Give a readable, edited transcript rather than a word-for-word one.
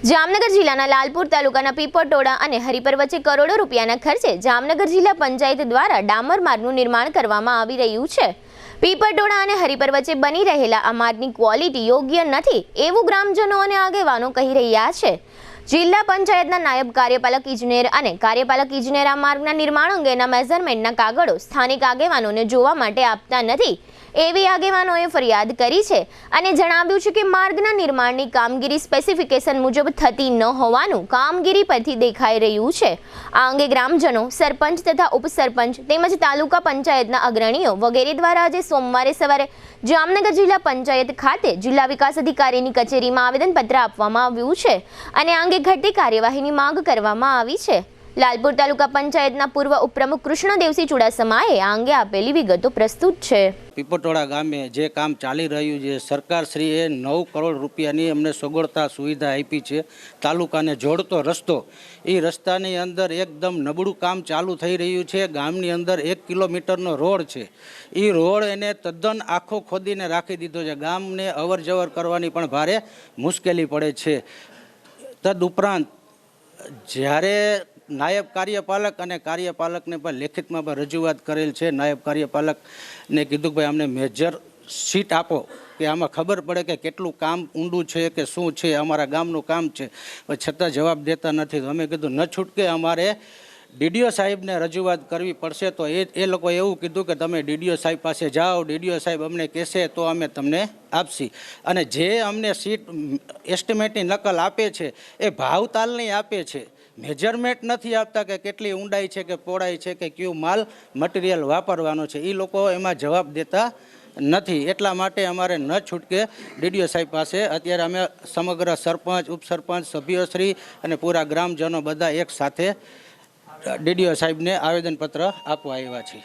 જામનગર જિલ્લાના લાલપુર તાલુકાના પીપળટોડા અને હરિપર વચ્ચે કરોડો રૂપિયાના ખર્ચે જામનગર જિલ્લા પંચાયત દ્વારા ડામર માર્ગનું નિર્માણ કરવામાં આવી રહ્યું છે। પીપળટોડા અને હરિપર વચ્ચે બની રહેલા આ માર્ગની ક્વોલિટી યોગ્ય નથી એવું ગ્રામજનો અને આગેવાનો કહી રહ્યા છે। જિલ્લા પંચાયતના નાયબ કાર્યપાલક ઇજનેર અને કાર્યપાલક ઇજનેર આ માર્ગના નિર્માણ અંગેના મેઝરમેન્ટના કાગળો સ્થાનિક આગેવાનોને જોવા માટે આપતા નથી એવી આગેવાનોએ ફરિયાદ કરી છે અને જણાવ્યું છે કે માર્ગના નિર્માણની કામગીરી સ્પેસિફિકેશન મુજબ થતી ન હોવાનું કામગીરી પરથી દેખાઈ રહ્યું છે। આ અંગે ગ્રામજનો, સરપંચ તથા ઉપસરપંચ તેમજ તાલુકા પંચાયતના અગ્રણીઓ વગેરે દ્વારા આજે સોમવારે સવારે જામનગર જિલ્લા પંચાયત ખાતે જિલ્લા વિકાસ અધિકારીની કચેરીમાં આવેદનપત્ર આપવામાં આવ્યું છે અને આ અંગે ઘટતી કાર્યવાહીની માંગ કરવામાં આવી છે। લાલપુર તાલુકા પંચાયતના પૂર્વ ઉપપ્રમુખ કૃષ્ણદેવસિંહ ચુડાસમાએ આ અંગે આપેલી વિગતો પ્રસ્તુત છે। પીપળટોડા ગામે જે કામ ચાલી રહ્યું છે, સરકારશ્રીએ 9 કરોડ રૂપિયાની અમને સગવડતા સુવિધા આપી છે। તાલુકાને જોડતો રસ્તો, એ રસ્તાની અંદર એકદમ નબળું કામ ચાલુ થઈ રહ્યું છે। ગામની અંદર 1 કિલોમીટરનો રોડ છે, એ રોડ એને તદ્દન આખો ખોદીને રાખી દીધો છે। ગામને અવર જવર કરવાની પણ ભારે મુશ્કેલી પડે છે। તદુપરાંત જ્યારે નાયબ કાર્યપાલક અને કાર્યપાલકને પણ લેખિતમાં પણ રજૂઆત કરેલ છે। નાયબ કાર્યપાલકને કીધું કે ભાઈ અમને મેજર શીટ આપો કે આમાં ખબર પડે કે કેટલું કામ ઊંડું છે કે શું છે, અમારા ગામનું કામ છે, છતાં જવાબ દેતા નથી। તો અમે કીધું ન છૂટકે અમારે ડીડીઓ સાહેબને રજૂઆત કરવી પડશે। તો એ લોકોએ એવું કીધું કે તમે ડીડીઓ સાહેબ પાસે જાઓ, ડીડીઓ સાહેબ અમને કહેશે તો અમે તમને આપશી। અને જે અમને સીટ એસ્ટિમેટની નકલ આપે છે એ ભાવતાલની આપે છે, મેજરમેન્ટ નથી આપતા કે કેટલી ઊંડાઈ છે કે પહોળાઈ છે કે કયું માલ મટીરિયલ વાપરવાનો છે, એ લોકો એમાં જવાબ દેતા નથી। એટલા માટે અમારે ન છૂટકે ડીડીઓ સાહેબ પાસે અત્યારે અમે સમગ્ર સરપંચ, ઉપસરપંચ, સભ્યશ્રી અને પૂરા ગ્રામજનો બધા એક સાથે ડીડીઓ સાહેબને આવેદનપત્ર આપવા આવ્યા છીએ।